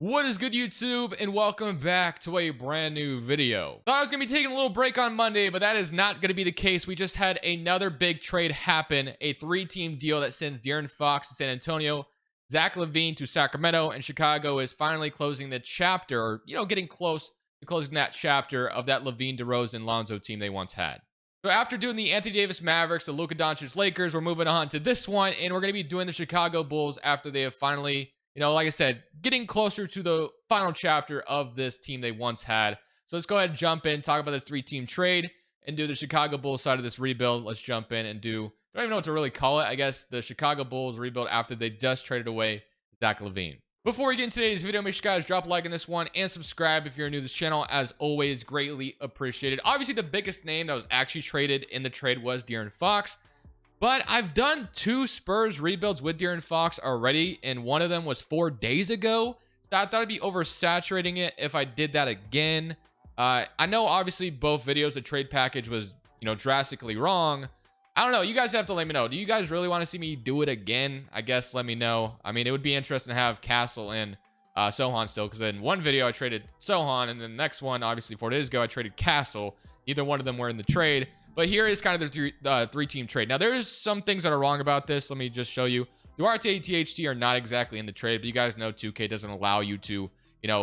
What is good, YouTube, and welcome back to a brand new video. Thought I was going to be taking a little break on Monday, but that is not going to be the case. We just had another big trade happen, a three-team deal that sends De'Aaron Fox to San Antonio, Zach Lavine to Sacramento, and Chicago is finally closing the chapter, or, getting close to closing that chapter of that Lavine, DeRozan, Lonzo team they once had. So after doing the Anthony Davis Mavericks, the Luka Doncic Lakers, we're moving on to this one, and we're going to be doing the Chicago Bulls after they have finally, like I said, getting closer to the final chapter of this team they once had. So let's go ahead and jump in, talk about this three-team trade, and do the Chicago Bulls side of this rebuild. Let's jump in and do, I don't even know what to really call it, I guess, the Chicago Bulls rebuild after they just traded away Zach Lavine. Before we get into today's video, make sure you guys drop a like on this one and subscribe if you're new to this channel. As always, greatly appreciated. Obviously, the biggest name that was actually traded in the trade was De'Aaron Fox. But I've done two Spurs rebuilds with De'Aaron Fox already, and one of them was 4 days ago. So I thought I'd be oversaturating it if I did that again. I know, obviously, both videos, the trade package was, drastically wrong. I don't know. You guys have to let me know. Do you guys really want to see me do it again? I guess let me know. I mean, it would be interesting to have Castle and Sohan still, because in one video I traded Sohan, and then the next one, obviously 4 days ago, I traded Castle. Neither one of them were in the trade. But here is kind of the three-team trade. Now, there's some things that are wrong about this. Let me just show you. Duarte and THT are not exactly in the trade, but you guys know 2K doesn't allow you to,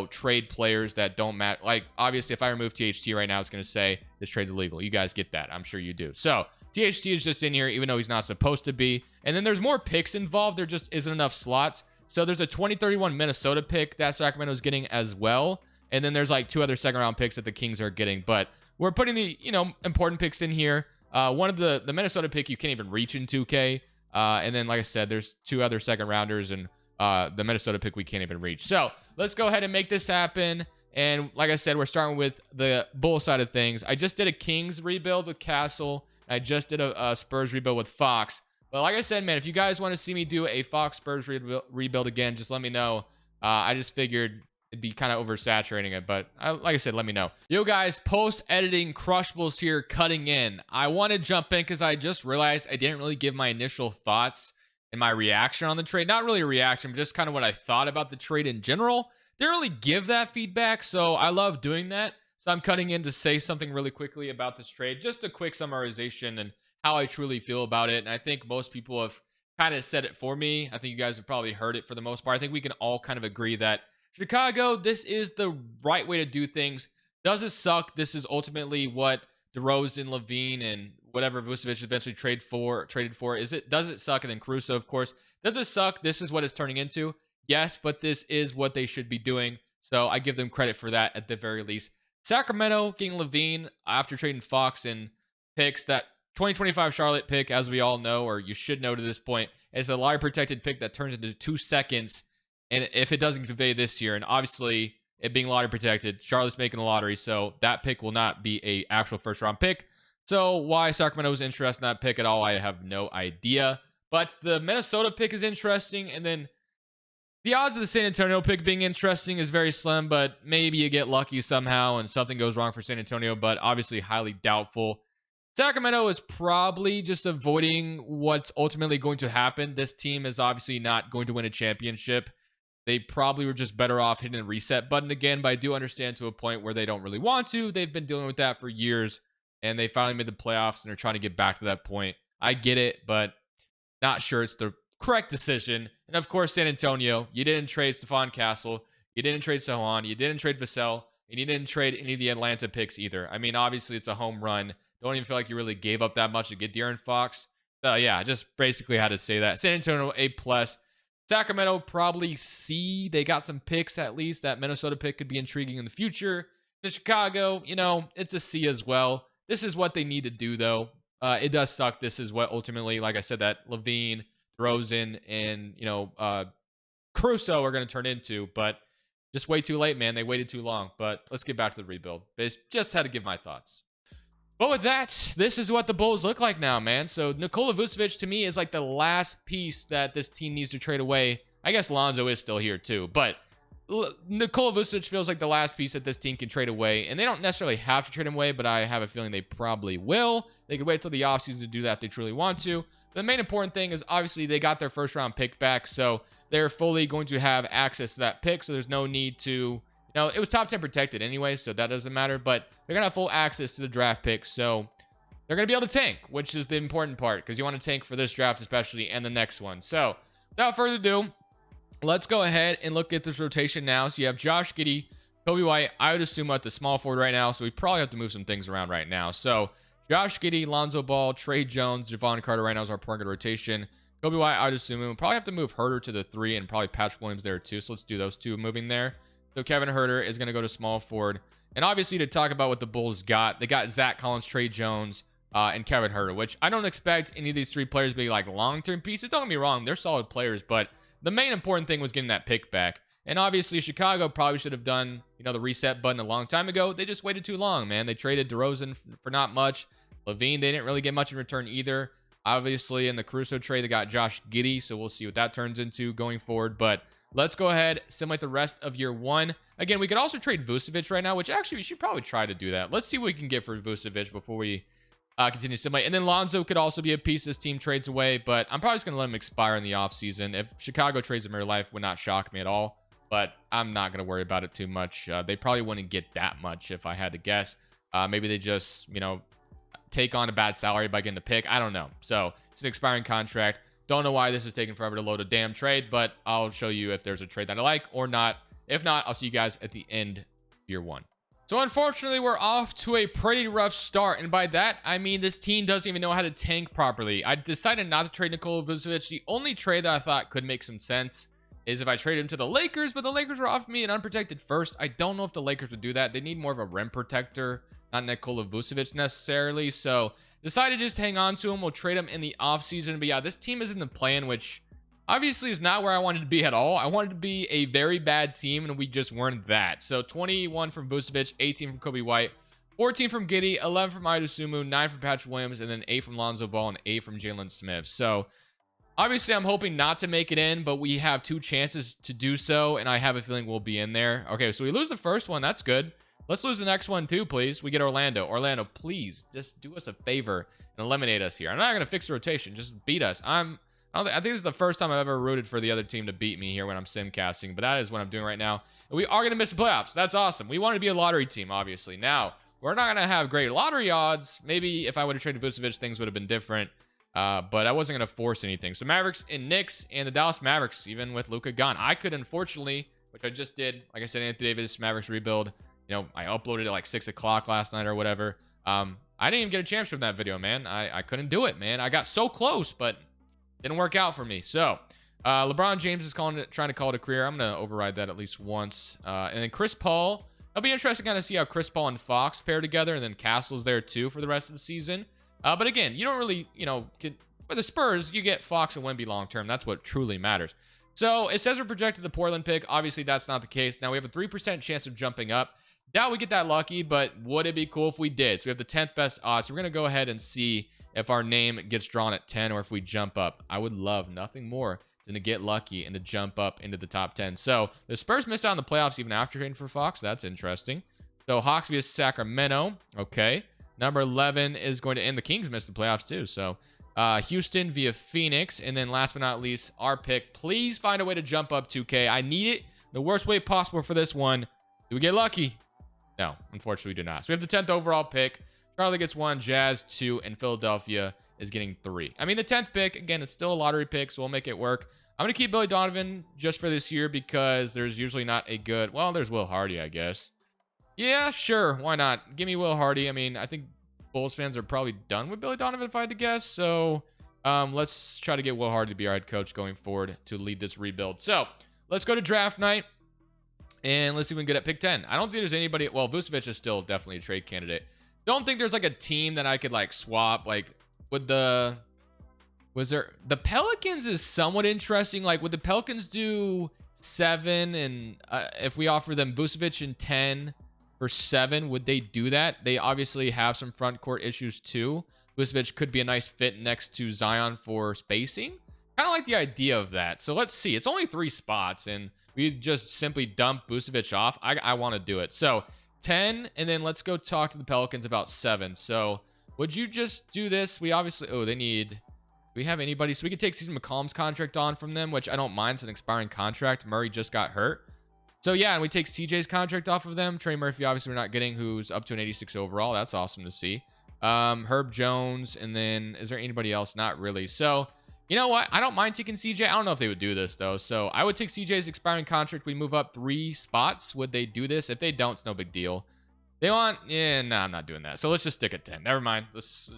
trade players that don't match. Like, obviously, if I remove THT right now, it's going to say this trade's illegal. You guys get that. I'm sure you do. So, THT is just in here, even though he's not supposed to be. And then there's more picks involved. There just isn't enough slots. So, there's a 2031 Minnesota pick that Sacramento's getting as well. And then there's like 2 other second-round picks that the Kings are getting. But we're putting the, important picks in here. One of the Minnesota pick you can't even reach in 2K. And then, like I said, there's 2 other second rounders, and the Minnesota pick we can't even reach. So let's go ahead and make this happen. And like I said, we're starting with the Bull side of things. I just did a Kings rebuild with Castle. I just did a Spurs rebuild with Fox. But like I said, man, if you guys want to see me do a Fox Spurs rebuild again, just let me know. I just figured it'd be kind of oversaturating it, but like I said, let me know. Yo guys, post-editing Crushables here, cutting in. I want to jump in because I just realized I didn't really give my initial thoughts and my reaction on the trade. Not really a reaction, but just kind of what I thought about the trade in general. Didn't really give that feedback, so I love doing that. So I'm cutting in to say something really quickly about this trade. Just a quick summarization and how I truly feel about it. And I think most people have kind of said it for me. I think you guys have probably heard it for the most part. I think we can all kind of agree that Chicago, this is the right way to do things. Does it suck? This is ultimately what DeRozan, Lavine, and whatever Vucevic eventually traded for. Does it suck? And then Caruso, of course. Does it suck? This is what it's turning into. Yes, but this is what they should be doing. So I give them credit for that at the very least. Sacramento getting Lavine after trading Fox and picks. That 2025 Charlotte pick, as we all know, or you should know to this point, is a lottery protected pick that turns into 2 seconds. And if it doesn't convey this year, and obviously it being lottery protected, Charlotte's making the lottery, so that pick will not be a actual first round pick. So why Sacramento was interested in that pick at all, I have no idea. But the Minnesota pick is interesting, and then the odds of the San Antonio pick being interesting is very slim, but maybe you get lucky somehow and something goes wrong for San Antonio, but obviously highly doubtful. Sacramento is probably just avoiding what's ultimately going to happen. This team is obviously not going to win a championship. They probably were just better off hitting the reset button again, but I do understand to a point where they don't really want to. They've been dealing with that for years, and they finally made the playoffs, and they're trying to get back to that point. I get it, but not sure it's the correct decision. And of course, San Antonio, you didn't trade Stephon Castle, you didn't trade Sohan, you didn't trade Vassell, and you didn't trade any of the Atlanta picks either. I mean, obviously, it's a home run. Don't even feel like you really gave up that much to get De'Aaron Fox. So yeah, just basically had to say that. San Antonio, A+. Sacramento, probably C. They got some picks at least. That Minnesota pick could be intriguing in the future. The Chicago, it's a C as well. This is what they need to do, though. It does suck. This is what ultimately, like I said, that Lavine, DeRozan, and, Caruso are going to turn into. But just way too late, man. They waited too long. But let's get back to the rebuild. Just had to give my thoughts. But with that, this is what the Bulls look like now, man. So Nikola Vucevic, to me, is like the last piece that this team needs to trade away. I guess Lonzo is still here, too. But Nikola Vucevic feels like the last piece that this team can trade away. And they don't necessarily have to trade him away, but I have a feeling they probably will. They could wait till the offseason to do that if they truly want to. The main important thing is obviously they got their first round pick back, so they're fully going to have access to that pick. So there's no need to, it was top 10 protected anyway, so that doesn't matter. But they're gonna have full access to the draft pick, so they're gonna be able to tank, which is the important part, because you want to tank for this draft especially and the next one. So without further ado, let's go ahead and look at this rotation now. So you have Josh Giddey, Kobe White. I would assume at the small forward right now, so we probably have to move some things around right now. So Josh Giddey, Lonzo Ball, Trey Jones, Javon Carter right now is our point guard rotation. Kobe White, I'd assume we'll probably have to move Herter to the 3 and probably Patrick Williams there too. So let's do those two moving there. So Kevin Herter is going to go to small forward. And obviously to talk about what the Bulls got, they got Zach Collins, Trey Jones, and Kevin Herter, which I don't expect any of these 3 players to be like long-term pieces. Don't get me wrong, they're solid players, but the main important thing was getting that pick back. And obviously Chicago probably should have done, the reset button a long time ago. They just waited too long, man. They traded DeRozan for not much. Lavine, they didn't really get much in return either. Obviously, in the Caruso trade, they got Josh Giddey, so we'll see what that turns into going forward. But let's go ahead, simulate the rest of year 1. Again, we could also trade Vucevic right now, which actually we should probably try to do that. Let's see what we can get for Vucevic before we continue to simulate. And then Lonzo could also be a piece this team trades away, but I'm probably just going to let him expire in the offseason. If Chicago trades him in real life, would not shock me at all, but I'm not going to worry about it too much. They probably wouldn't get that much if I had to guess. Maybe they just, take on a bad salary by getting the pick. I don't know. So it's an expiring contract. Don't know why this is taking forever to load a damn trade, but I'll show you if there's a trade that I like or not. If not, I'll see you guys at the end of year 1. So unfortunately, we're off to a pretty rough start. And by that, I mean this team doesn't even know how to tank properly. I decided not to trade Nikola Vucevic. The only trade that I thought could make some sense is if I traded him to the Lakers, but the Lakers were offering me an unprotected first. I don't know if the Lakers would do that. They need more of a rim protector, not Nikola Vucevic necessarily. So decided to just hang on to him. We'll trade him in the offseason. But yeah, this team is in the plan, which obviously is not where I wanted to be at all. I wanted to be a very bad team, and we just weren't that. So 21 from Vucevic, 18 from Kobe White, 14 from Giddey, 11 from Idosumu, 9 from Patrick Williams, and then 8 from Lonzo Ball and 8 from Jalen Smith. So obviously I'm hoping not to make it in, but we have 2 chances to do so, and I have a feeling we'll be in there. Okay, so we lose the first one. That's good. Let's lose the next one too, please. We get Orlando. Orlando, please just do us a favor and eliminate us here. I'm not going to fix the rotation. Just beat us. I think this is the first time I've ever rooted for the other team to beat me here when I'm simcasting, but that is what I'm doing right now. And we are going to miss the playoffs. That's awesome. We want to be a lottery team, obviously. Now, we're not going to have great lottery odds. Maybe if I would have traded Vucevic, things would have been different, but I wasn't going to force anything. So Mavericks and Knicks and the Dallas Mavericks, even with Luka gone. I could, unfortunately, which I just did, like I said, Anthony Davis, Mavericks rebuild. I uploaded it like 6 o'clock last night or whatever. I didn't even get a chance from that video, man. I couldn't do it, man. I got so close, but didn't work out for me. So LeBron James is trying to call it a career. I'm going to override that at least once. And then Chris Paul. It'll be interesting to kind of see how Chris Paul and Fox pair together. And then Castle's there too for the rest of the season. But again, you don't really, for the Spurs, you get Fox and Wemby long term. That's what truly matters. So it says we're projected the Portland pick. Obviously, that's not the case. Now we have a 3% chance of jumping up. Doubt we get that lucky, but would it be cool if we did? So we have the 10th best odds. So we're going to go ahead and see if our name gets drawn at 10 or if we jump up. I would love nothing more than to get lucky and to jump up into the top 10. So the Spurs missed out on the playoffs even after trading for Fox. That's interesting. So Hawks via Sacramento. Okay. Number 11 is going to end. The Kings missed the playoffs too. So Houston via Phoenix. And then last but not least, our pick. Please find a way to jump up 2K. I need it the worst way possible for this one. Do we get lucky? No, unfortunately, we do not. So we have the 10th overall pick. Charlotte gets 1, Jazz 2, and Philadelphia is getting 3. I mean, the 10th pick, again, it's still a lottery pick, so we'll make it work. I'm going to keep Billy Donovan just for this year because there's usually not a good... Well, there's Will Hardy, I guess. Yeah, sure. Why not? Give me Will Hardy. I mean, I think Bulls fans are probably done with Billy Donovan, if I had to guess. So let's try to get Will Hardy to be our head coach going forward to lead this rebuild. So let's go to draft night. And let's see if we can get at pick 10. I don't think there's anybody... Well, Vucevic is still definitely a trade candidate. Don't think there's like a team that I could like swap. Like with the... Was there... The Pelicans is somewhat interesting. Like would the Pelicans do 7 and if we offer them Vucevic and 10 for 7, would they do that? They obviously have some front court issues too. Vucevic could be a nice fit next to Zion for spacing. Kind of like the idea of that. So let's see. It's only 3 spots and... We just simply dump Vucevic off. I want to do it. So 10, and then let's go talk to the Pelicans about 7. So would you just do this? We obviously... Oh, they need we have anybody? So we could take Season McCollum's contract on from them, which I don't mind. It's an expiring contract. Murray just got hurt. So yeah, and we take CJ's contract off of them. Trey Murphy, obviously, we're not getting, who's up to an 86 overall. That's awesome to see. Herb Jones, and then is there anybody else? Not really. So you know what? I don't mind taking CJ. I don't know if they would do this though. So I would take CJ's expiring contract. We move up 3 spots. Would they do this? If they don't, it's no big deal. They want, yeah, no, I'm not doing that. So let's just stick at 10. Never mind. Let's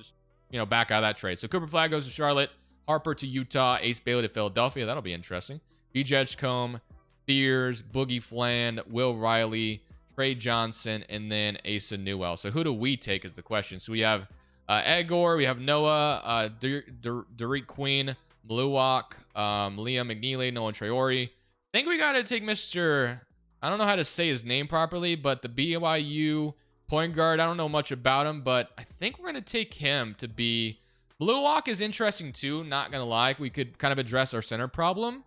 back out of that trade. So Cooper Flag goes to Charlotte, Harper to Utah, Ace Bailey to Philadelphia. That'll be interesting. BJ Edgecombe, Fears, Boogie Fland, Will Riley, Trey Johnson, and then Asa Newell. So who do we take is the question. So we have Edgar, we have Noah, Derek Queen, Mluwak, Liam McNeely, Nolan Traore. I think we got to take Mr. I don't know how to say his name properly, but the BYU point guard, I don't know much about him, but I think we're going to take him to be... Mluwak is interesting too, not going to lie. We could kind of address our center problem.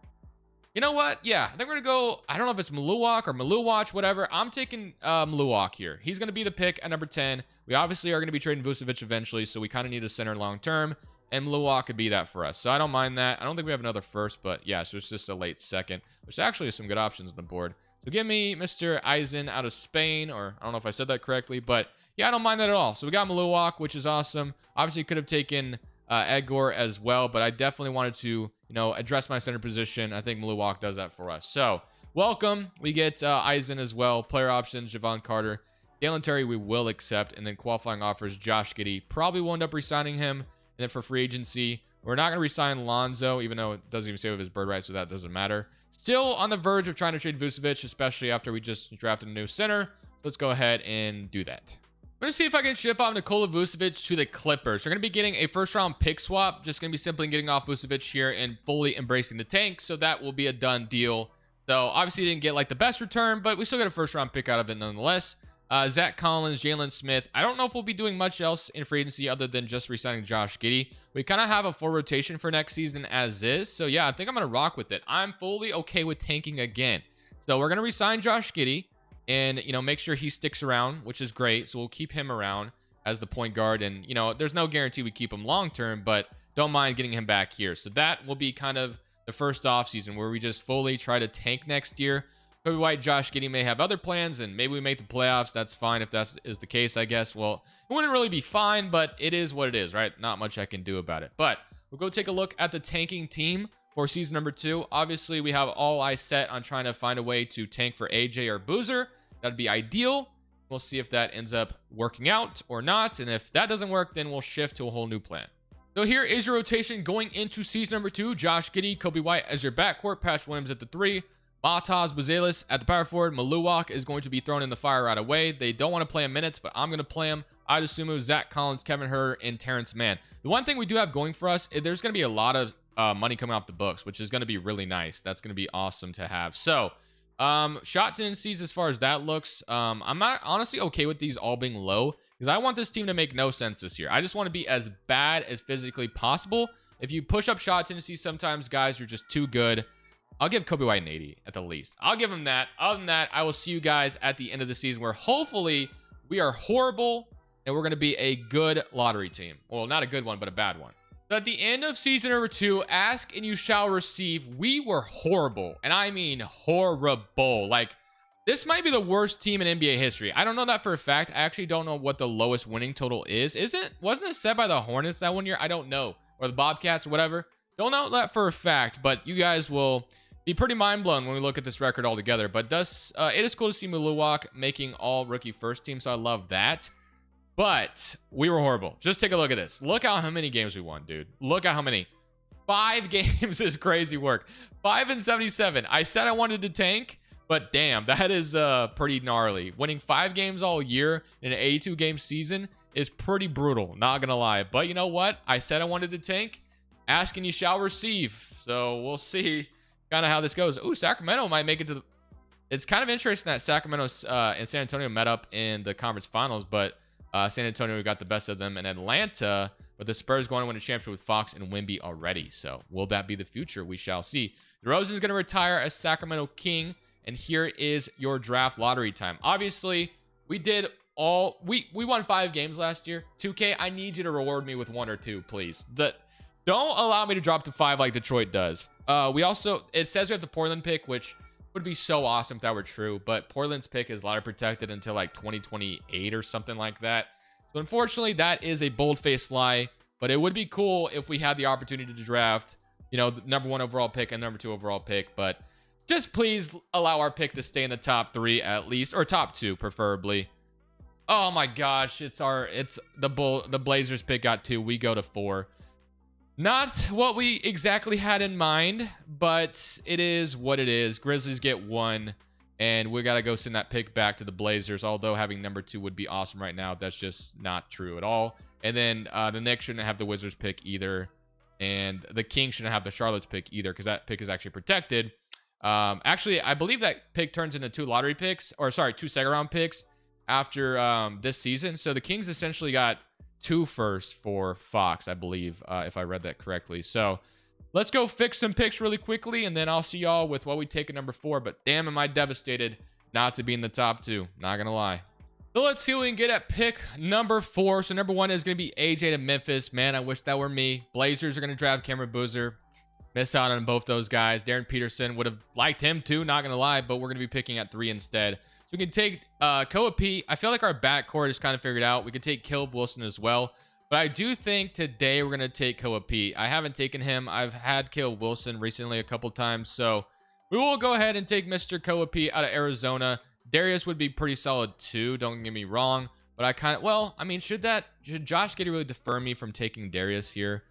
You know what? Yeah, I think we're going to go... I don't know if it's Mluwak or Mluwatch, whatever. I'm taking Mluwak here. He's going to be the pick at number 10. We obviously are going to be trading Vucevic eventually, so we kind of need a center long term. And Mluwak could be that for us. So I don't mind that. I don't think we have another first, but yeah, so it's just a late second, which actually is some good options on the board. So give me Mr. Eisen out of Spain, or I don't know if I said that correctly, but yeah, I don't mind that at all. So we got Mluwak, which is awesome. Obviously, could have taken Edgar as well, but I definitely wanted to, address my center position. I think Mluwak does that for us. So welcome. We get Eisen as well. Player options, Javon Carter. Dalen Terry, we will accept. And then qualifying offers, Josh Giddey. Probably will end up re-signing him. And then for free agency, we're not going to re-sign Lonzo, even though it doesn't even say with his bird rights, so that doesn't matter. Still on the verge of trying to trade Vucevic, especially after we just drafted a new center. Let's go ahead and do that. I'm going to see if I can ship off Nikola Vucevic to the Clippers. We're going to be getting a first-round pick swap. Just going to be simply getting off Vucevic here and fully embracing the tank. So that will be a done deal. So obviously didn't get like the best return, but we still got a first-round pick out of it nonetheless. Zach Collins, Jalen Smith. I don't know if we'll be doing much else in free agency other than just re-signing Josh Giddey. We kind of have a full rotation for next season as is. So yeah, I think I'm going to rock with it. I'm fully okay with tanking again. So we're going to re-sign Josh Giddey and, make sure he sticks around, which is great. So we'll keep him around as the point guard. And, there's no guarantee we keep him long-term, but don't mind getting him back here. So that will be kind of the first offseason where we just fully try to tank next year. Kobe White, Josh Giddey may have other plans, and maybe we make the playoffs. That's fine if that is the case, I guess. Well, it wouldn't really be fine, but it is what it is, right? Not much I can do about it. But we'll go take a look at the tanking team for season number 2. Obviously, we have all eyes set on trying to find a way to tank for AJ or Boozer. That'd be ideal. We'll see if that ends up working out or not. And if that doesn't work, then we'll shift to a whole new plan. So here is your rotation going into season number 2. Josh Giddey, Kobe White as your backcourt, Patch Williams at the 3. Matas Buzelis at the power forward. Mluwak is going to be thrown in the fire right away. They don't want to play him minutes, but I'm going to play him. Adesumu, Zach Collins, Kevin Herter, and Terrence Mann. The one thing we do have going for us is there's going to be a lot of money coming off the books, which is going to be really nice. That's going to be awesome to have. So, shot tendencies as far as that looks, I'm not honestly okay with these all being low because I want this team to make no sense this year. I just want to be as bad as physically possible. If you push up shot tendencies sometimes, guys, you're just too good. I'll give Kobe White an 80 at the least. I'll give him that. Other than that, I will see you guys at the end of the season where hopefully we are horrible and we're going to be a good lottery team. Well, not a good one, but a bad one. So at the end of season number 2, ask and you shall receive. We were horrible, and I mean horrible. Like, this might be the worst team in NBA history. I don't know that for a fact. I actually don't know what the lowest winning total is. Wasn't it set by the Hornets that one year? I don't know. Or the Bobcats or whatever. Don't know that for a fact, but you guys will be pretty mind-blown when we look at this record altogether. But it is cool to see Mluwak making all rookie first team, so I love that. But we were horrible. Just take a look at this. Look at how many games we won, dude. Look at how many. 5 games is crazy work. 5-77. I said I wanted to tank, but damn, that is pretty gnarly. Winning 5 games all year in an 82-game season is pretty brutal, not gonna lie. But you know what? I said I wanted to tank. Ask and you shall receive. So we'll see kind of how this goes. Ooh, Sacramento might make it to the... It's kind of interesting that Sacramento and San Antonio met up in the conference finals, but San Antonio got the best of them in Atlanta, but the Spurs going to win a championship with Fox and Wemby already. So will that be the future? We shall see. DeRozan's going to retire as Sacramento King, and here is your draft lottery time. Obviously, we did all... We won 5 games last year. 2K, I need you to reward me with 1 or 2, please. Don't allow me to drop to 5 like Detroit does. We also, it says we have the Portland pick, which would be so awesome if that were true, but Portland's pick is lottery protected until like 2028 or something like that. So unfortunately, that is a bold-faced lie, but it would be cool if we had the opportunity to draft, you know, the #1 overall pick and #2 overall pick, but just please allow our pick to stay in the top 3 at least, or top 2 preferably. Oh my gosh, it's the Blazers pick got 2, we go to 4. Not what we exactly had in mind, but it is what it is. Grizzlies get 1, and we got to go send that pick back to the Blazers, although having #2 would be awesome right now. That's just not true at all. And then the Knicks shouldn't have the Wizards pick either, and the Kings shouldn't have the Charlotte's pick either, because that pick is actually protected. Actually, I believe that pick turns into 2 lottery picks, or sorry, 2 second round picks after this season. So the Kings essentially got 2 firsts for Fox, I believe, if I read that correctly. So let's go fix some picks really quickly, and then I'll see y'all with what we take at #4. But damn, am I devastated not to be in the top 2. Not gonna lie. So let's see what we can get at pick #4. So #1 is gonna be AJ to Memphis. Man, I wish that were me. Blazers are gonna draft Cameron Boozer. Miss out on both those guys. Darren Peterson, would have liked him too, not gonna lie, but we're gonna be picking at 3 instead. So we can take Koa P. I feel like our backcourt is kind of figured out. We could take Caleb Wilson as well. But I do think today we're going to take Koa P. I haven't taken him. I've had Caleb Wilson recently a couple times. So we will go ahead and take Mr. Koa P out of Arizona. Darius would be pretty solid too. Don't get me wrong. But I kind of, well, I mean, should Josh Giddey really defer me from taking Darius here?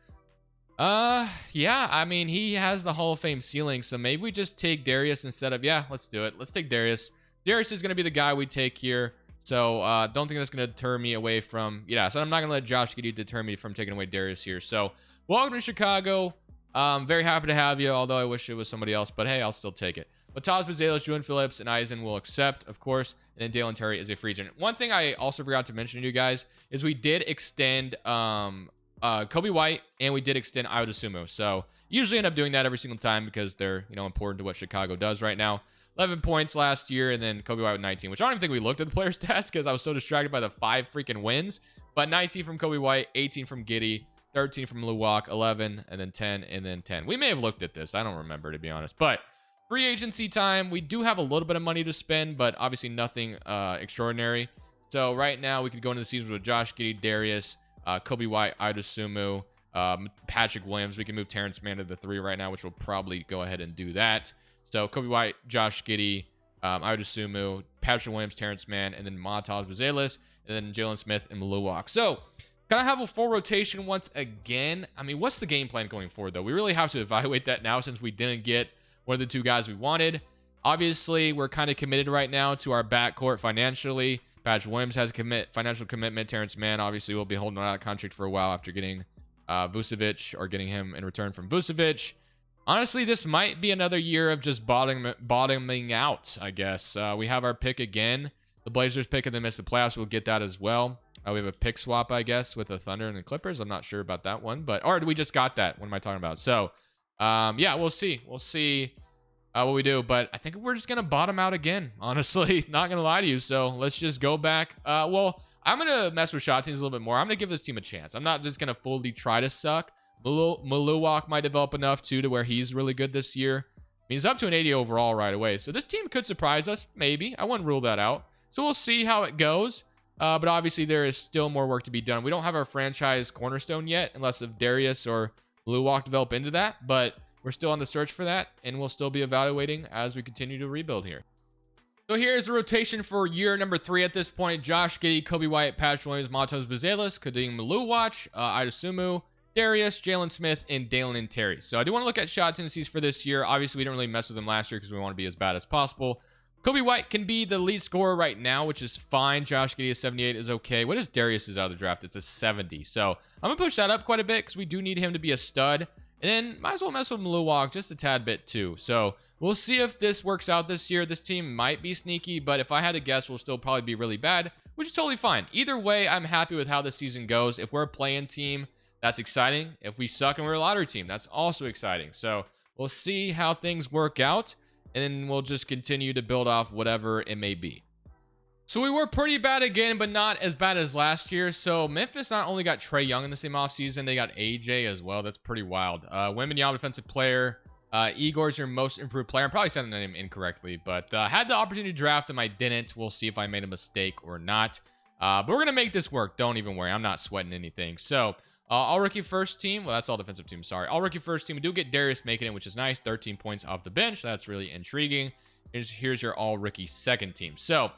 Yeah, I mean, he has the Hall of Fame ceiling. So maybe we just take Darius instead of, yeah, let's do it. Let's take Darius. Darius is going to be the guy we take here. So don't think that's going to deter me away from, yeah, so I'm not going to let Josh Giddey deter me from taking away Darius here. So welcome to Chicago. Very happy to have you, although I wish it was somebody else, but hey, I'll still take it. But Taz Bazelis, Julian Phillips, and Eisen will accept, of course, and then Dalen Terry is a free agent. One thing I also forgot to mention to you guys is we did extend Kobe White, and we did extend Ayo Dosunmu. So usually end up doing that every single time because they're, you know, important to what Chicago does right now. 11 points last year, and then Kobe White with 19, which I don't even think we looked at the player stats because I was so distracted by the 5 freaking wins. But 19 from Kobe White, 18 from Giddey, 13 from Luwak, 11, and then 10, and then 10. We may have looked at this. I don't remember, to be honest. But free agency time, we do have a little bit of money to spend, but obviously nothing extraordinary. So right now, we could go into the season with Josh Giddey, Darius, Kobe White, Ayo Dosunmu, Patrick Williams. We can move Terrence Mann to the 3 right now, which will probably go ahead and do that. So Kobe White, Josh Giddey, Ayo Dosunmu, Patrick Williams, Terrence Mann, and then Taz Bazelis, and then Jalen Smith and Luwak. So kind of have a full rotation once again. I mean, what's the game plan going forward, though? We really have to evaluate that now since we didn't get one of the 2 guys we wanted. Obviously, we're kind of committed right now to our backcourt financially. Patrick Williams has a financial commitment. Terrence Mann, obviously, will be holding on out of contract for a while after getting Vucevic, or getting him in return from Vucevic. Honestly, this might be another year of just bottoming out, I guess. We have our pick again. The Blazers pick and then miss the playoffs. We'll get that as well. We have a pick swap, I guess, with the Thunder and the Clippers. I'm not sure about that one, but or we just got that. What am I talking about? So, yeah, we'll see. We'll see what we do, but I think we're just gonna bottom out again. Honestly, not gonna lie to you. So let's just go back. Well, I'm gonna mess with shot teams a little bit more. I'm gonna give this team a chance. I'm not just gonna fully try to suck. Luwak might develop enough too to where he's really good this year. I mean, he's up to an 80 overall right away. So this team could surprise us, maybe. I wouldn't rule that out. So we'll see how it goes. But obviously there is still more work to be done. We don't have our franchise cornerstone yet, unless if Darius or Luwak develop into that. But we're still on the search for that, and we'll still be evaluating as we continue to rebuild here. So here's the rotation for year #3 at this point. Josh Giddey, Kobe White, Patrick Williams, Taz Bazelis, Kadeem Luwak, Ayo Dosunmu, Darius, Jalen Smith, and Dalen Terry. So I do want to look at shot tendencies for this year. Obviously, we didn't really mess with them last year because we want to be as bad as possible. Kobe White can be the lead scorer right now, which is fine. Josh Giddey, 78 is okay. What is Darius' out of the draft? It's a 70. So I'm going to push that up quite a bit because we do need him to be a stud. And then might as well mess with Luwak just a tad bit too. So we'll see if this works out this year. This team might be sneaky, but if I had to guess, we'll still probably be really bad, which is totally fine. Either way, I'm happy with how the season goes. If we're a play-in team, that's exciting. If we suck and we're a lottery team, that's also exciting. So we'll see how things work out, and then we'll just continue to build off whatever it may be. So we were pretty bad again, but not as bad as last year. So Memphis not only got Trae Young in the same offseason, they got AJ as well. That's pretty wild. Wembanyama defensive player. Igor's your most improved player. I'm probably saying the name incorrectly, but had the opportunity to draft him. I didn't. We'll see if I made a mistake or not. But we're going to make this work. Don't even worry. I'm not sweating anything. So all rookie first team. Well, that's all defensive team. Sorry. All rookie first team. We do get Darius making it, which is nice. 13 points off the bench. That's really intriguing. Here's your all rookie second team. So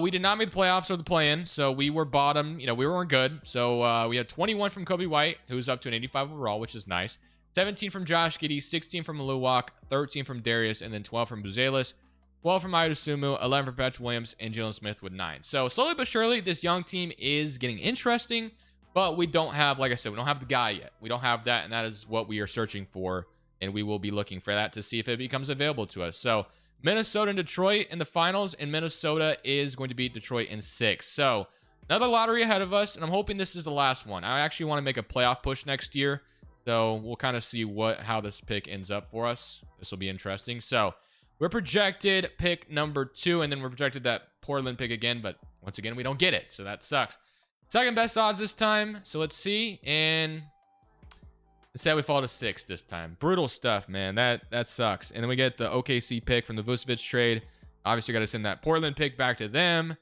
we did not make the playoffs or the play-in, so we were bottom. You know, we weren't good. So we had 21 from Kobe White, who's up to an 85 overall, which is nice. 17 from Josh Giddey, 16 from Luwak, 13 from Darius, and then 12 from Buzelis, 12 from Idosumu, 11 from Patrick Williams, and Jalen Smith with 9. So slowly but surely, this young team is getting interesting, but we don't have, like I said, we don't have the guy yet. We don't have that, and that is what we are searching for, and we will be looking for that to see if it becomes available to us. So Minnesota and Detroit in the finals, and Minnesota is going to beat Detroit in 6. So another lottery ahead of us, and I'm hoping this is the last one. I actually want to make a playoff push next year, so we'll kind of see how this pick ends up for us. This will be interesting. So we're projected pick number 2, and then we're projected that Portland pick again, but once again, we don't get it, so that sucks. Second best odds this time, so let's see, and let's say we fall to 6 this time. Brutal stuff, man. That sucks. And then we get the OKC pick from the Vucevic trade. Obviously, got to send that Portland pick back to them.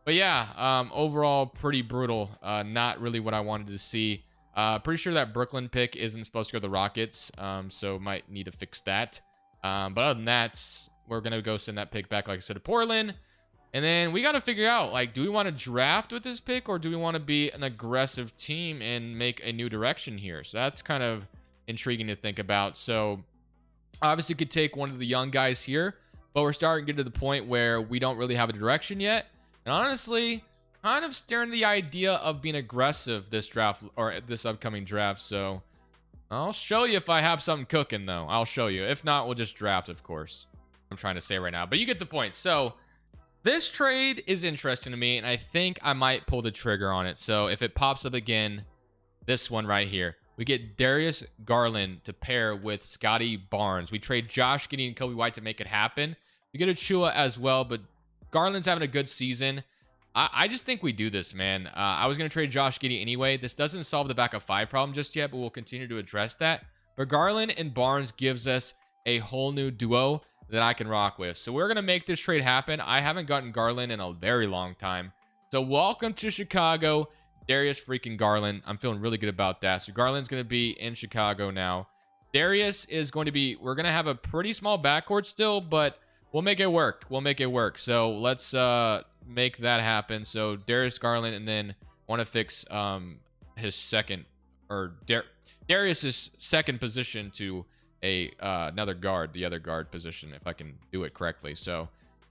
But yeah, overall, pretty brutal. Not really what I wanted to see. Pretty sure that Brooklyn pick isn't supposed to go to the Rockets, so might need to fix that. But other than that, we're going to go send that pick back, like I said, to Portland. And then we got to figure out, like, do we want to draft with this pick, or do we want to be an aggressive team and make a new direction here? So that's kind of intriguing to think about. So obviously could take one of the young guys here, but we're starting to get to the point where we don't really have a direction yet. And honestly, kind of staring the idea of being aggressive this draft, or this upcoming draft. So I'll show you if I have something cooking, though. I'll show you. If not, we'll just draft, of course. I'm trying to say right now, but you get the point. So this trade is interesting to me, and I think I might pull the trigger on it. So if it pops up again, this one right here, we get Darius Garland to pair with Scotty Barnes. We trade Josh Giddey and Kobe White to make it happen. We get Achua as well, but Garland's having a good season. I just think we do this, man. I was going to trade Josh Giddey anyway. This doesn't solve the backup 5 problem just yet, but we'll continue to address that. But Garland and Barnes gives us a whole new duo that I can rock with. So we're going to make this trade happen. I haven't gotten Garland in a very long time. So welcome to Chicago, Darius freaking Garland. I'm feeling really good about that. So Garland's going to be in Chicago now. Darius is going to be, we're going to have a pretty small backcourt still, but we'll make it work. We'll make it work. So let's make that happen. So Darius Garland, and then want to fix his second, or Darius's second position to another guard, the other guard position, if I can do it correctly. So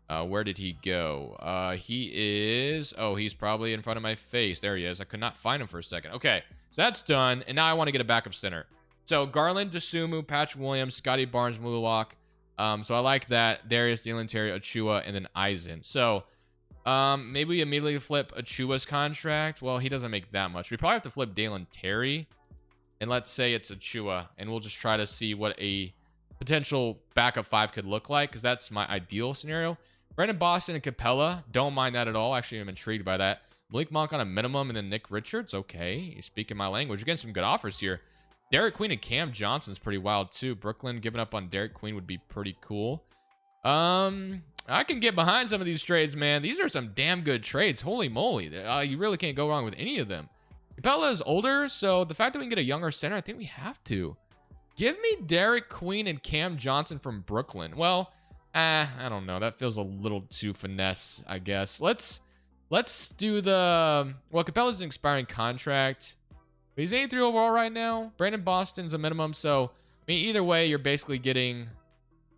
where did he go? He is, oh, he's probably in front of my face. There he is. I could not find him for a second. Okay, so that's done, and now I want to get a backup center. So Garland, Dosunmu, Patrick Williams, Scotty Barnes, Mulawak. So I like that. Darius, Dylan Terry, Achua, and then Eisen. So maybe we immediately flip Achua's contract. Well, he doesn't make that much. We probably have to flip Dylan Terry, and let's say it's Achua, and we'll just try to see what a potential backup 5 could look like, because that's my ideal scenario. Brandon Boston and Capella, don't mind that at all. Actually, I'm intrigued by that. Malik Monk on a minimum, and then Nick Richards. Okay, you're speaking my language. You're getting some good offers here. Derek Queen and Cam Johnson's pretty wild too. Brooklyn giving up on Derek Queen would be pretty cool. I can get behind some of these trades, man. These are some damn good trades. Holy moly. You really can't go wrong with any of them. Capella is older, so the fact that we can get a younger center, I think we have to. Give me Derek Queen and Cam Johnson from Brooklyn. Well, I don't know. That feels a little too finesse, I guess. Let's do the... Well, Capella's an expiring contract. But he's 83 overall right now. Brandon Boston's a minimum, so... I mean, either way, you're basically getting...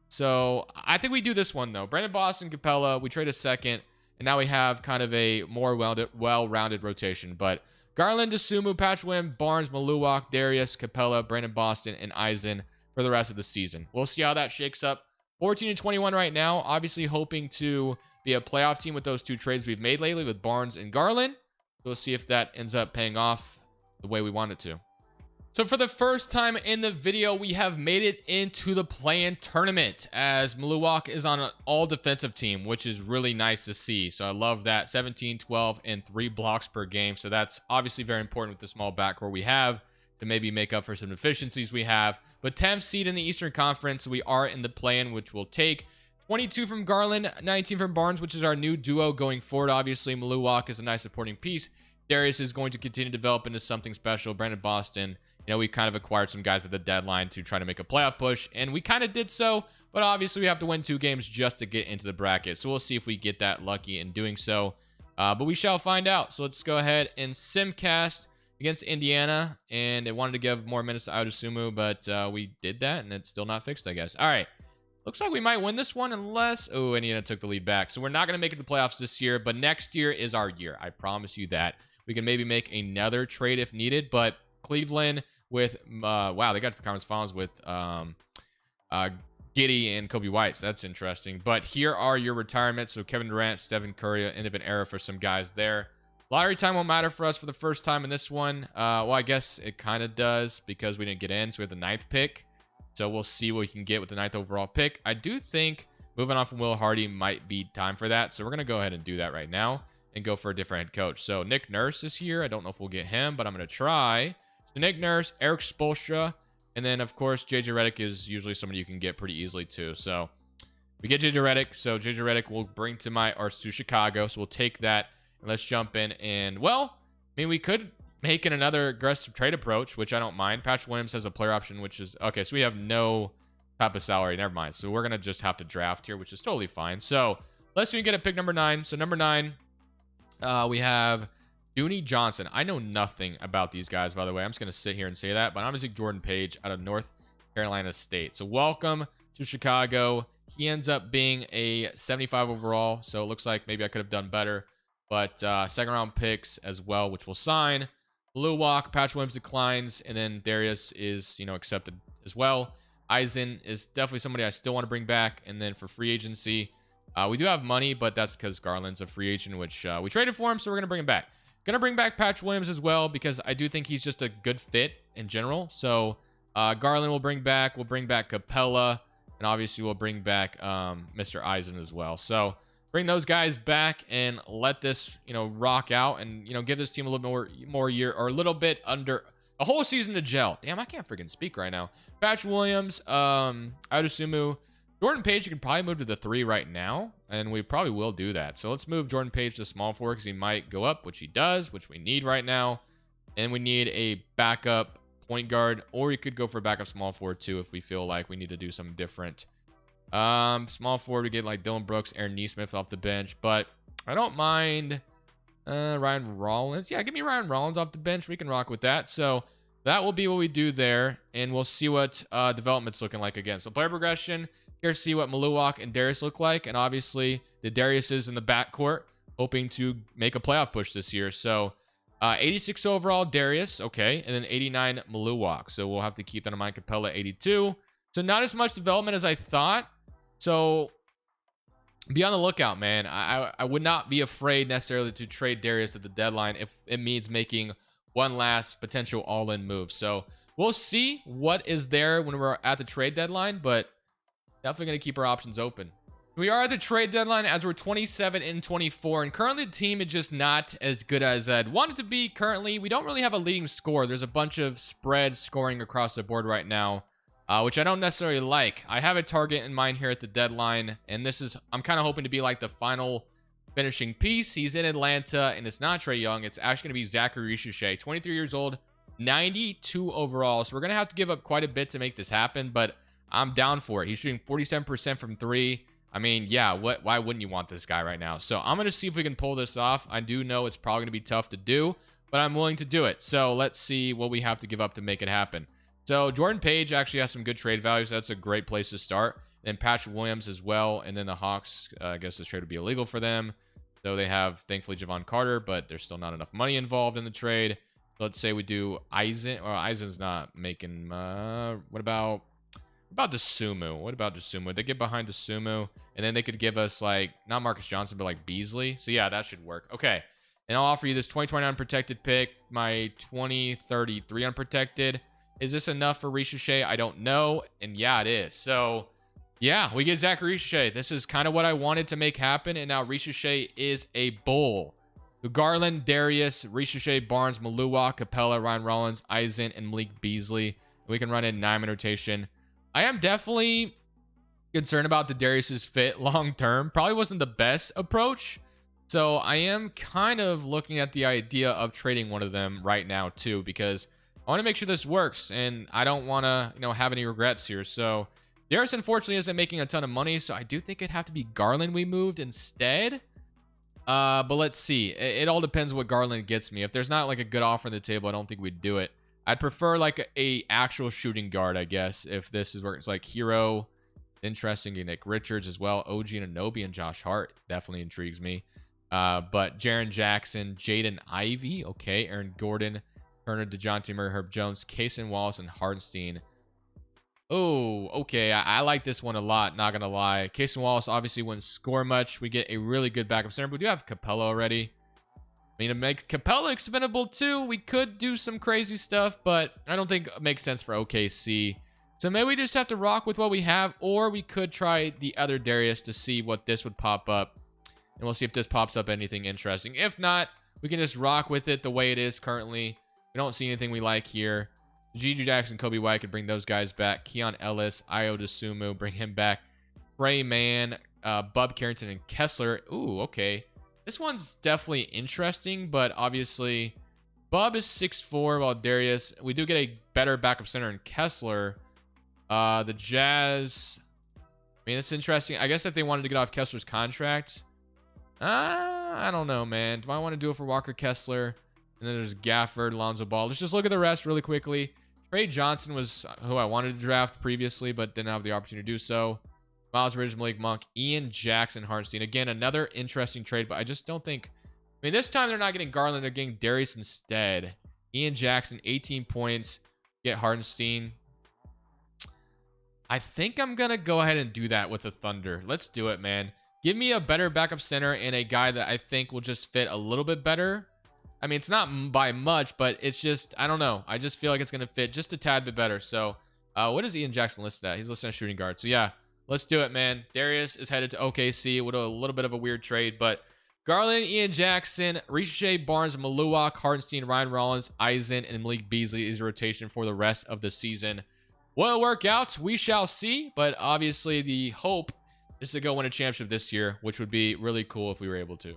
So, I think we do this one, though. Brandon Boston, Capella, we trade a second, and now we have kind of a more well-rounded rotation. But Garland, Dosunmu, Patrick Williams, Barnes, Maluwak, Darius, Capella, Brandon Boston, and Eisen for the rest of the season. We'll see how that shakes up. 14-21 right now. Obviously hoping to be a playoff team with those 2 trades we've made lately with Barnes and Garland. We'll see if that ends up paying off the way we want it to. So for the first time in the video, we have made it into the play-in tournament as Milwaukee is on an all defensive team, which is really nice to see. So I love that. 17, 12, and 3 blocks per game. So that's obviously very important with the small backcourt we have to maybe make up for some deficiencies we have. But 10th seed in the Eastern Conference, we are in the play-in, which will take 22 from Garland, 19 from Barnes, which is our new duo going forward. Obviously, Milwaukee is a nice supporting piece. Darius is going to continue to develop into something special. Brandon Boston, you know, we kind of acquired some guys at the deadline to try to make a playoff push, and we kind of did so, but obviously we have to win 2 games just to get into the bracket. So we'll see if we get that lucky in doing so, but we shall find out. So let's go ahead and simcast against Indiana, and it wanted to give more minutes to Audasumu, but we did that, and it's still not fixed, I guess. All right. Looks like we might win this one unless... Oh, Indiana took the lead back. So we're not going to make it to the playoffs this year, but next year is our year. I promise you that. We can maybe make another trade if needed, but Cleveland with... wow, they got to the conference finals with Giddey and Kobe White. So that's interesting. But here are your retirements. So Kevin Durant, Stephen Curry, end of an era for some guys there. Lottery time won't matter for us for the first time in this one. Well, I guess it kind of does because we didn't get in. So we have the 9th pick. So we'll see what we can get with the 9th overall pick. I do think moving on from Will Hardy might be time for that. So we're going to go ahead and do that right now and go for a different head coach. So Nick Nurse is here. I don't know if we'll get him, but I'm going to try. So Nick Nurse, Eric Spoelstra, and then, of course, JJ Redick is usually somebody you can get pretty easily, too. So we get JJ Redick. So JJ Redick will bring to Chicago. So we'll take that, and let's jump in. And, well, I mean, we could make it another aggressive trade approach, which I don't mind. Patrick Williams has a player option, which is... Okay, so we have no type of salary. Never mind. So we're going to just have to draft here, which is totally fine. So let's see if we get a pick number 9. So number 9, we have Dooney Johnson. I know nothing about these guys, by the way. I'm just going to sit here and say that. But I'm going to take Jordan Page out of North Carolina State. So welcome to Chicago. He ends up being a 75 overall. So it looks like maybe I could have done better. But second round picks as well, which we'll sign. Blue Walk, Patrick Williams declines, and then Darius is, accepted as well. Eisen is definitely somebody I still want to bring back. And then for free agency, we do have money, but that's because Garland's a free agent, which we traded for him, so we're going to bring him back. Going to bring back Patrick Williams as well because I do think he's just a good fit in general. So Garland will bring back. We'll bring back Capella, and obviously we'll bring back Mr. Eisen as well. So bring those guys back and let this, rock out and, give this team a little more year or a little bit under a whole season to gel. Damn, I can't freaking speak right now. Patrick Williams, Audasumu, Jordan Page, you can probably move to the 3 right now, and we probably will do that. So let's move Jordan Page to small forward because he might go up, which he does, which we need right now. And we need a backup point guard, or we could go for a backup small forward too if we feel like we need to do something different. Small forward, we get like Dylan Brooks, Aaron Nesmith off the bench, but I don't mind Ryan Rollins. Yeah, give me Ryan Rollins off the bench. We can rock with that. So that will be what we do there, and we'll see what development's looking like again. So player progression, here see what Milwaukee and Darius look like, and obviously the Darius is in the backcourt, hoping to make a playoff push this year. So 86 overall Darius, okay, and then 89 Milwaukee. So we'll have to keep that in mind. Capella 82. So not as much development as I thought. So be on the lookout, man. I would not be afraid necessarily to trade Darius at the deadline if it means making one last potential all-in move. So we'll see what is there when we're at the trade deadline, but definitely going to keep our options open. We are at the trade deadline as we're 27 and 24, and currently the team is just not as good as I'd want it to be currently. We don't really have a leading scorer. There's a bunch of spread scoring across the board right now, which I don't necessarily like. I have a target in mind here at the deadline, and this is, I'm kind of hoping to be like the final finishing piece. He's in Atlanta, and it's not Trae Young. It's actually going to be Zachary Richer, 23 years old, 92 overall. So we're going to have to give up quite a bit to make this happen, but I'm down for it. He's shooting 47% from 3. I mean, yeah, why wouldn't you want this guy right now? So I'm going to see if we can pull this off. I do know it's probably going to be tough to do, but I'm willing to do it. So let's see what we have to give up to make it happen. So Jordan Page actually has some good trade values. That's a great place to start. And Patrick Williams as well. And then the Hawks, I guess this trade would be illegal for them. So they have, thankfully, Javon Carter, but there's still not enough money involved in the trade. Let's say we do Eisen. Or Eisen's not making... What about Dosunmu? What about Dosunmu? They get behind Dosunmu, and then they could give us, like, not Marcus Johnson, but, like, Beasley. So, yeah, that should work. Okay. And I'll offer you this 2029 unprotected pick, my 2033 unprotected, Is this enough for Ricochet? I don't know. And yeah, it is. So yeah, we get Zach Ricochet. This is kind of what I wanted to make happen. And now Ricochet is a bull. So Garland, Darius, Ricochet, Barnes, Maluwa, Capella, Ryan Rollins, Eisen, and Malik Beasley. We can run in 9-man rotation. I am definitely concerned about the Darius's fit long term. Probably wasn't the best approach. So I am kind of looking at the idea of trading one of them right now too, because I want to make sure this works and I don't want to, have any regrets here. So Darius unfortunately isn't making a ton of money, so I do think it'd have to be Garland we moved instead. But let's see. It all depends what Garland gets me. If there's not like a good offer on the table, I don't think we'd do it. I'd prefer like a actual shooting guard, I guess, if this is where it's like Hero. Interesting. Nick Richards as well. OG Anunoby and Josh Hart definitely intrigues me. But Jaren Jackson, Jaden Ivey, okay, Aaron Gordon, Turner, DeJounte Murray, Herb Jones, Kaysen Wallace, and Hardenstein. Oh, okay. I like this one a lot, not going to lie. Kaysen Wallace obviously wouldn't score much. We get a really good backup center, but we do have Capella already. I mean, to make Capella expendable too, we could do some crazy stuff, but I don't think it makes sense for OKC. So maybe we just have to rock with what we have, or we could try the other Darius to see what this would pop up. And we'll see if this pops up anything interesting. If not, we can just rock with it the way it is currently. We don't see anything we like here. Gigi Jackson, Kobe White could bring those guys back. Keon Ellis, Io DeSumo, bring him back. Trey Mann, Bub Carrington, and Kessler. Ooh, okay. This one's definitely interesting, but obviously Bub is 6'4", while Darius, we do get a better backup center in Kessler. The Jazz, I mean, it's interesting. I guess if they wanted to get off Kessler's contract, I don't know, man. Do I want to do it for Walker Kessler? And then there's Gafford, Lonzo Ball. Let's just look at the rest really quickly. Trey Johnson was who I wanted to draft previously, but didn't have the opportunity to do so. Miles Bridges, Malik Monk, Ian Jackson, Hardenstein. Again, another interesting trade, but I just don't think... I mean, this time they're not getting Garland. They're getting Darius instead. Ian Jackson, 18 points. Get Hardenstein. I think I'm going to go ahead and do that with the Thunder. Let's do it, man. Give me a better backup center and a guy that I think will just fit a little bit better. I mean, it's not by much, but it's just, I don't know. I just feel like it's going to fit just a tad bit better. So, what is Ian Jackson listed at? He's listed as shooting guard. So, yeah, let's do it, man. Darius is headed to OKC. With a little bit of a weird trade, but Garland, Ian Jackson, Ricochet, Barnes, Maluwa, Hardenstein, Ryan Rollins, Eisen, and Malik Beasley is a rotation for the rest of the season. Will it work out? We shall see, but obviously the hope is to go win a championship this year, which would be really cool if we were able to.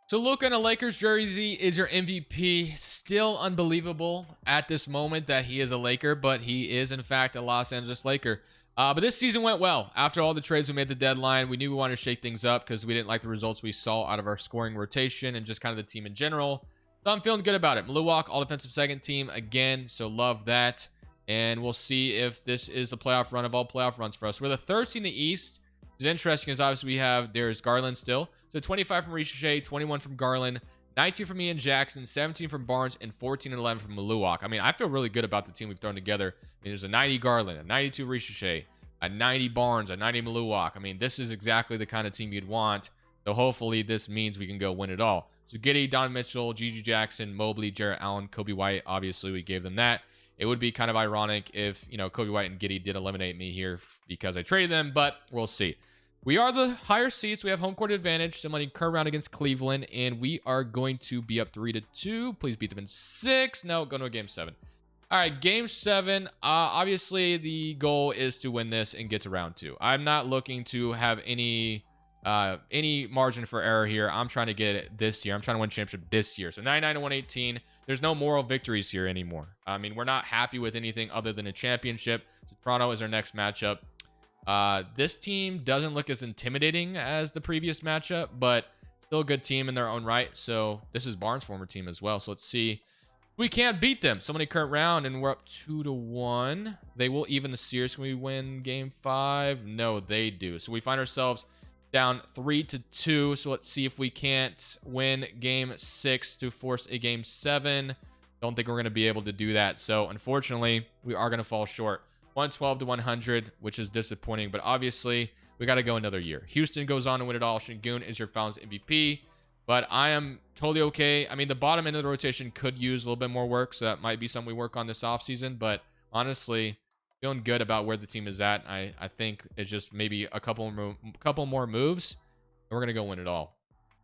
So Luka in a Lakers jersey is your MVP. Still unbelievable at this moment that he is a Laker, but he is in fact a Los Angeles Laker. But this season went well. After all the trades we made the deadline, we knew we wanted to shake things up because we didn't like the results we saw out of our scoring rotation and just kind of the team in general. So I'm feeling good about it. Milwaukee, all defensive second team again, so love that. And we'll see if this is the playoff run of all playoff runs for us. We're the third seed in the East. It's interesting because obviously there's Garland still. So 25 from Ricochet, 21 from Garland, 19 from Ian Jackson, 17 from Barnes, and 14 and 11 from Milwaukee. I mean, I feel really good about the team we've thrown together. I mean, there's a 90 Garland, a 92 Ricochet, a 90 Barnes, a 90 Milwaukee. I mean, this is exactly the kind of team you'd want. So hopefully this means we can go win it all. So Giddey, Don Mitchell, Gigi Jackson, Mobley, Jarrett Allen, Kobe White. Obviously, we gave them that. It would be kind of ironic if, Kobe White and Giddey did eliminate me here because I traded them, but we'll see. We are the higher seeds. We have home court advantage. Somebody current round against Cleveland, and we are going to be up 3-2. Please beat them in 6. No, go to a game 7. All right, game 7. Obviously, the goal is to win this and get to round 2. I'm not looking to have any margin for error here. I'm trying to get it this year. I'm trying to win championship this year. So 99-118. There's no moral victories here anymore. I mean, we're not happy with anything other than a championship. So Toronto is our next matchup. This team doesn't look as intimidating as the previous matchup, but still a good team in their own right. So this is Barnes' former team as well. So let's see. We can't beat them. Somebody current round, and we're up 2-1. They will even the series. Can we win game 5? No, they do. So we find ourselves down 3-2. So let's see if we can't win game 6 to force a game 7. Don't think we're going to be able to do that. So unfortunately, we are going to fall short. 112-100, which is disappointing, but obviously we got to go another year. Houston goes on to win it all. Şengün is your Finals MVP. but I am totally okay. I mean, the bottom end of the rotation could use a little bit more work, so that might be something we work on this offseason. But honestly, feeling good about where the team is at. I think it's just maybe a couple more moves, and we're going to go win it all.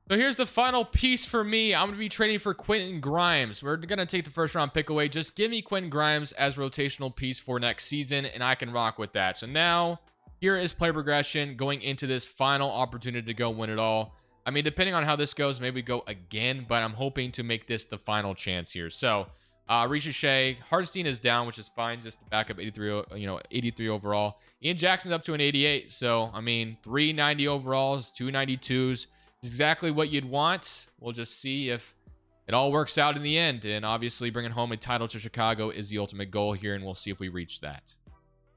So here's the final piece for me. I'm going to be trading for Quentin Grimes. We're going to take the first round pick away. Just give me Quentin Grimes as rotational piece for next season, and I can rock with that. So now, here is player progression going into this final opportunity to go win it all. I mean, depending on how this goes, maybe go again, but I'm hoping to make this the final chance here. So, Ricochet, Hardenstein is down, which is fine. Just back up 83, 83 overall. Ian Jackson's up to an 88. So, I mean, 390 overalls, 292s. Exactly what you'd want. We'll just see if it all works out in the end. And obviously, bringing home a title to Chicago is the ultimate goal here, and we'll see if we reach that.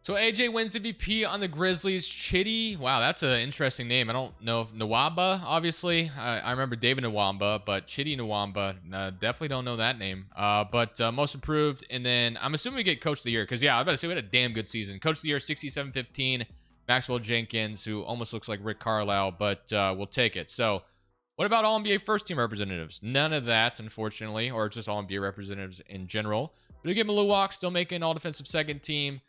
So AJ wins MVP on the Grizzlies. Chitty, wow, that's an interesting name. I don't know if Nwamba, obviously. I remember David Nwamba, but Chitty Nwamba, definitely don't know that name. But most improved, and then I'm assuming we get Coach of the Year, because, yeah, I better say we had a damn good season. Coach of the Year, 67-15, Maxwell Jenkins, who almost looks like Rick Carlisle, but we'll take it. So what about All-NBA first-team representatives? None of that, unfortunately, or just All-NBA representatives in general. But we get Milwaukee still making all-defensive second team.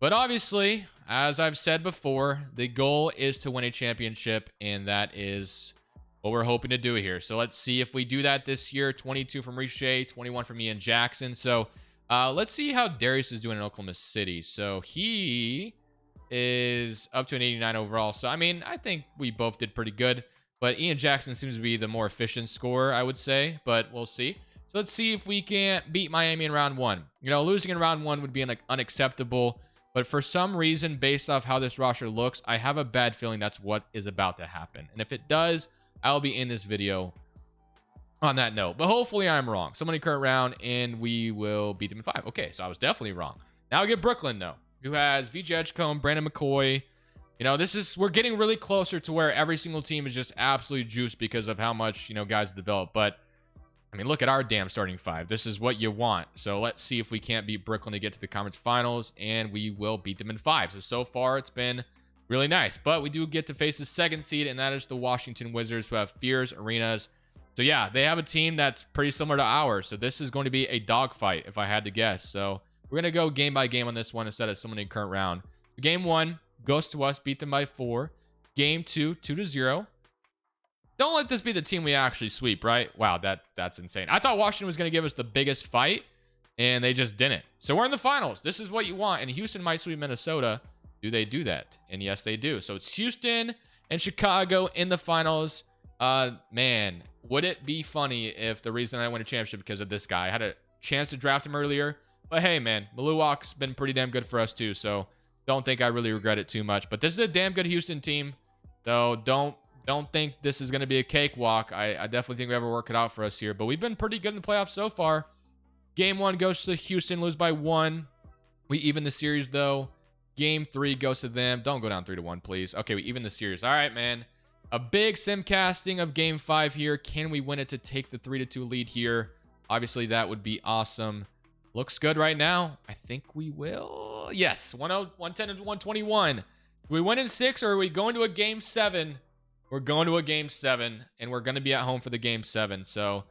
But obviously, as I've said before, the goal is to win a championship, and that is what we're hoping to do here. So let's see if we do that this year. 22 from Ricochet, 21 from Ian Jackson. So let's see how Darius is doing in Oklahoma City. So he is up to an 89 overall. So, I mean, I think we both did pretty good. But Ian Jackson seems to be the more efficient scorer, I would say. But we'll see. So let's see if we can't beat Miami in round one. You know, losing in round one would be unacceptable. But for some reason, based off how this roster looks, I have a bad feeling that's what is about to happen. And if it does, I'll be in this video on that note. But hopefully I'm wrong. Somebody current round, and we will beat them in 5. Okay, so I was definitely wrong. Now I get Brooklyn, though, who has VJ Edgecombe, Brandon McCoy. You know, we're getting really closer to where every single team is just absolutely juiced because of how much, guys develop. But I mean, look at our damn starting 5. This is what you want. So let's see if we can't beat Brooklyn to get to the conference finals, and we will beat them in 5. So far, it's been really nice. But we do get to face the second seed, and that is the Washington Wizards, who have Fears Arenas. So yeah, they have a team that's pretty similar to ours. So this is going to be a dogfight, if I had to guess. So we're going to go game by game on this one instead of someone in current round. Game 1 goes to us, beat them by 4. Game 2, 2-0. Don't let this be the team we actually sweep, right? Wow, that's insane. I thought Washington was going to give us the biggest fight, and they just didn't. So we're in the finals. This is what you want. And Houston might sweep Minnesota. Do they do that? And yes, they do. So it's Houston and Chicago in the finals. Man, would it be funny if the reason I win a championship because of this guy? I had a chance to draft him earlier. But hey, man, Milwaukee's been pretty damn good for us too. So don't think I really regret it too much. But this is a damn good Houston team. So don't think this is going to be a cakewalk. I definitely think we have to work it out for us here. But we've been pretty good in the playoffs so far. Game 1 goes to Houston, lose by 1. We even the series, though. Game 3 goes to them. Don't go down 3-1, please. Okay, we even the series. All right, man. A big sim casting of Game 5 here. Can we win it to take the 3-2 lead here? Obviously, that would be awesome. Looks good right now. I think we will. Yes, 110 and 121. Do we win in 6, or are we going to a Game 7? We're going to a Game 7, and we're going to be at home for the Game 7. So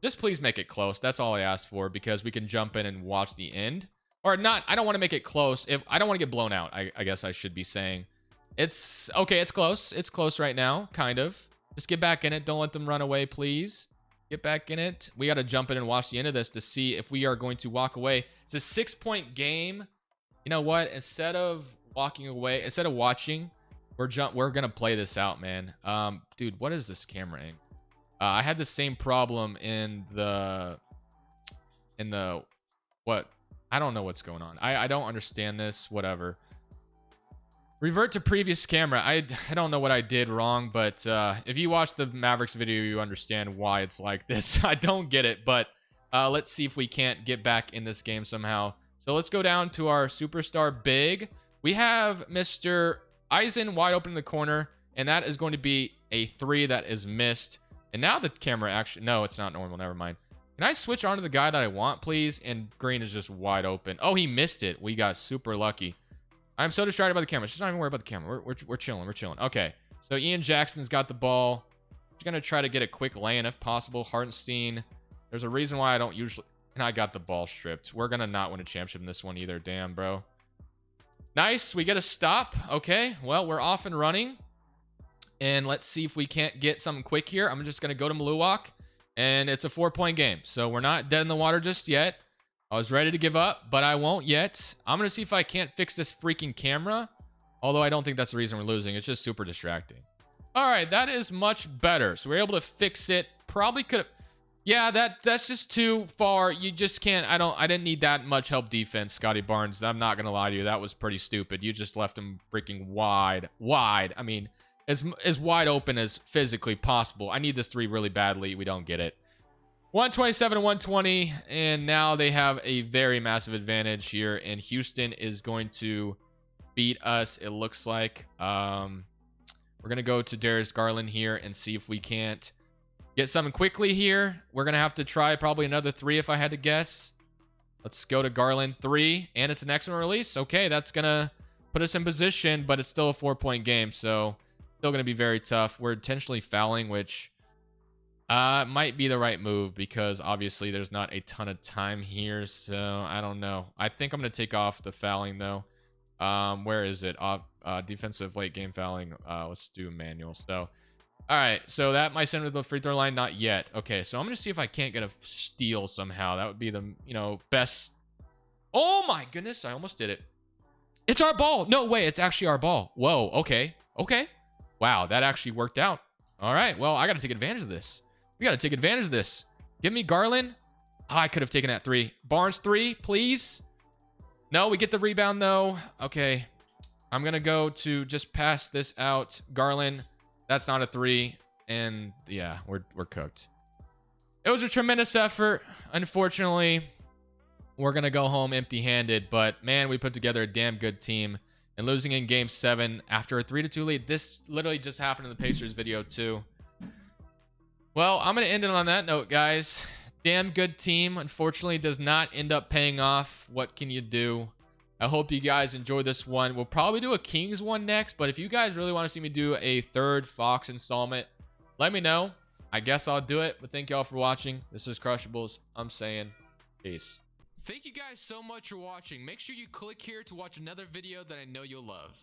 just please make it close. That's all I asked for, because we can jump in and watch the end. Or not, I don't want to make it close. I don't want to get blown out, I guess I should be saying. It's okay. It's close. It's close right now, kind of. Just get back in it. Don't let them run away, please. Get back in it. We got to jump in and watch the end of this to see if we are going to walk away. It's a 6-point game. You know what? Instead of walking away, instead of watching, we're gonna play this out, man. Dude, what is this camera angle? I had the same problem in the what? I don't know what's going on. I don't understand this. Whatever. Revert to previous camera. I don't know what I did wrong, but if you watch the Mavericks video, you understand why it's like this. I don't get it, but let's see if we can't get back in this game somehow. So let's go down to our superstar big. We have Mr. Eisen wide open in the corner, and that is going to be a 3 that is missed. And now the camera actually... No, it's not normal. Never mind. Can I switch on to the guy that I want, please? And green is just wide open. Oh, he missed it. We got super lucky. I'm so distracted by the camera. Just not even worry about the camera. We're chilling. We're chilling. Okay. So Ian Jackson's got the ball. gonna try to get a quick lane if possible. Hartenstein. There's a reason why I don't usually... And I got the ball stripped. We're gonna not win a championship in this one either. Damn, bro. Nice. We get a stop. Okay. Well, we're off and running. And let's see if we can't get something quick here. I'm just gonna go to Mluwak. And it's a 4-point game. So we're not dead in the water just yet. I was ready to give up, but I won't yet. I'm gonna see if I can't fix this freaking camera. Although I don't think that's the reason we're losing. It's just super distracting. All right, that is much better. So we're able to fix it. Probably could have... Yeah, that's just too far. You just can't... I didn't need that much help defense, Scotty Barnes. I'm not going to lie to you. That was pretty stupid. You just left him freaking wide. I mean, as wide open as physically possible. I need this 3 really badly. We don't get it. 127 to 120. And now they have a very massive advantage here. And Houston is going to beat us, it looks like. We're going to go to Darius Garland here and see if we can't get something quickly here. We're going to have to try probably another 3 if I had to guess. Let's go to Garland 3. And it's an excellent release. Okay, that's going to put us in position, but it's still a 4-point game. So still going to be very tough. We're intentionally fouling, which might be the right move because obviously there's not a ton of time here. So I don't know. I think I'm going to take off the fouling though. Where is it? Defensive late game fouling. Let's do manual. So all right, so that might send to the free throw line. Not yet. Okay, so I'm gonna see if I can't get a steal somehow. That would be the best. Oh my goodness, I almost did it. It's our ball. No way, it's actually our ball. Whoa. Okay. Wow, that actually worked out. All right, well, I gotta take advantage of this. We gotta take advantage of this. Give me Garland. Oh, I could have taken that 3. Barnes 3, please. No, we get the rebound though. Okay, I'm gonna go to just pass this out. Garland. That's not a 3. And yeah, we're cooked. It was a tremendous effort. Unfortunately, we're going to go home empty-handed. But man, we put together a damn good team. And losing in game 7 after a 3-2 lead. This literally just happened in the Pacers video too. Well, I'm going to end it on that note, guys. Damn good team. Unfortunately, does not end up paying off. What can you do? I hope you guys enjoyed this one. We'll probably do a Kings one next, but if you guys really want to see me do a 3rd Fox installment, let me know. I guess I'll do it, but thank y'all for watching. This is Crushables. I'm saying peace. Thank you guys so much for watching. Make sure you click here to watch another video that I know you'll love.